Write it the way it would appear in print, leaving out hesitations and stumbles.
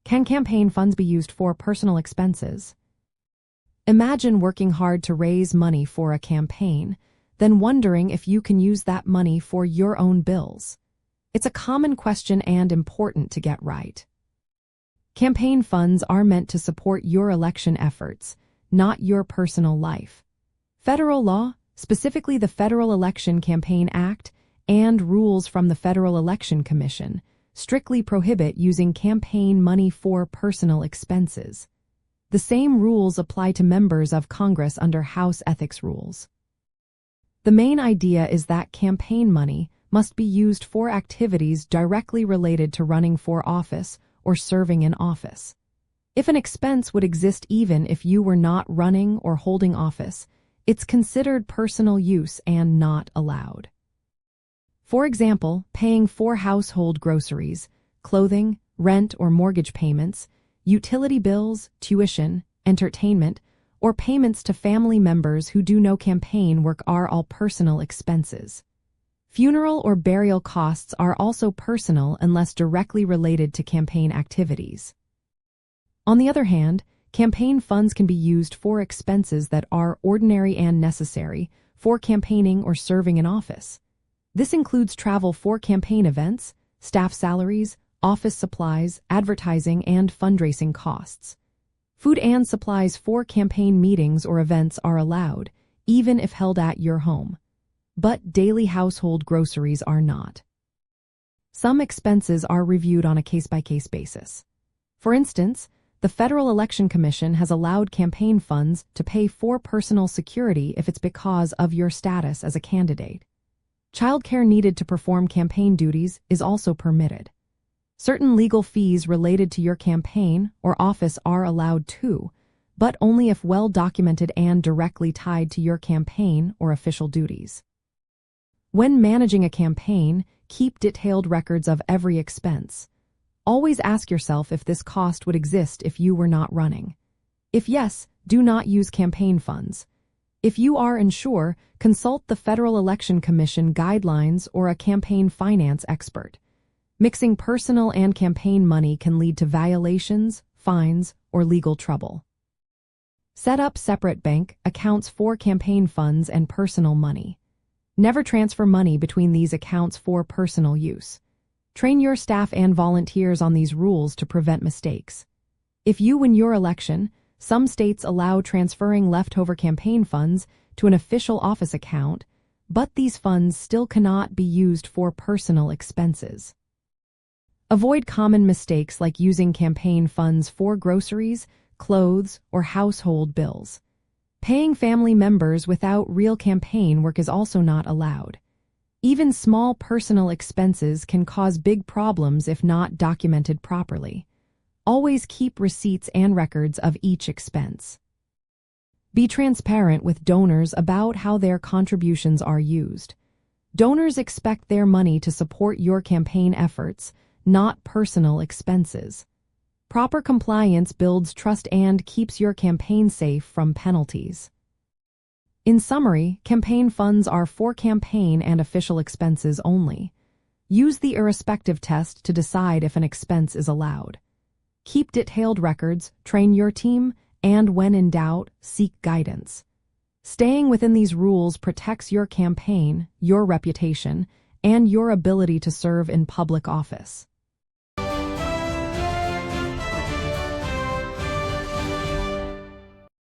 Can campaign funds be used for personal expenses? Imagine working hard to raise money for a campaign, then wondering if you can use that money for your own bills. It's a common question and important to get right. Campaign funds are meant to support your election efforts, not your personal life. Federal law, specifically the Federal Election Campaign Act and rules from the Federal Election Commission, strictly prohibit using campaign money for personal expenses. The same rules apply to members of Congress under House ethics rules. The main idea is that campaign money must be used for activities directly related to running for office or serving in office. If an expense would exist even if you were not running or holding office, it's considered personal use and not allowed. For example, paying for household groceries, clothing, rent or mortgage payments, utility bills, tuition, entertainment, or payments to family members who do no campaign work are all personal expenses. Funeral or burial costs are also personal unless directly related to campaign activities. On the other hand, campaign funds can be used for expenses that are ordinary and necessary for campaigning or serving in office. This includes travel for campaign events, staff salaries, office supplies, advertising, and fundraising costs. Food and supplies for campaign meetings or events are allowed, even if held at your home. But daily household groceries are not. Some expenses are reviewed on a case-by-case basis. For instance, the Federal Election Commission has allowed campaign funds to pay for personal security if it's because of your status as a candidate. Childcare needed to perform campaign duties is also permitted. Certain legal fees related to your campaign or office are allowed too, but only if well documented and directly tied to your campaign or official duties. When managing a campaign, keep detailed records of every expense. Always ask yourself if this cost would exist if you were not running. If yes, do not use campaign funds. If you are unsure, consult the Federal Election Commission guidelines or a campaign finance expert. Mixing personal and campaign money can lead to violations, fines, or legal trouble. Set up separate bank accounts for campaign funds and personal money. Never transfer money between these accounts for personal use. Train your staff and volunteers on these rules to prevent mistakes. If you win your election, some states allow transferring leftover campaign funds to an official office account, but these funds still cannot be used for personal expenses. Avoid common mistakes like using campaign funds for groceries, clothes, or household bills. Paying family members without real campaign work is also not allowed. Even small personal expenses can cause big problems if not documented properly. Always keep receipts and records of each expense. Be transparent with donors about how their contributions are used. Donors expect their money to support your campaign efforts, not personal expenses. Proper compliance builds trust and keeps your campaign safe from penalties. In summary, campaign funds are for campaign and official expenses only. Use the irrespective test to decide if an expense is allowed. Keep detailed records, train your team, and when in doubt, seek guidance. Staying within these rules protects your campaign, your reputation, and your ability to serve in public office.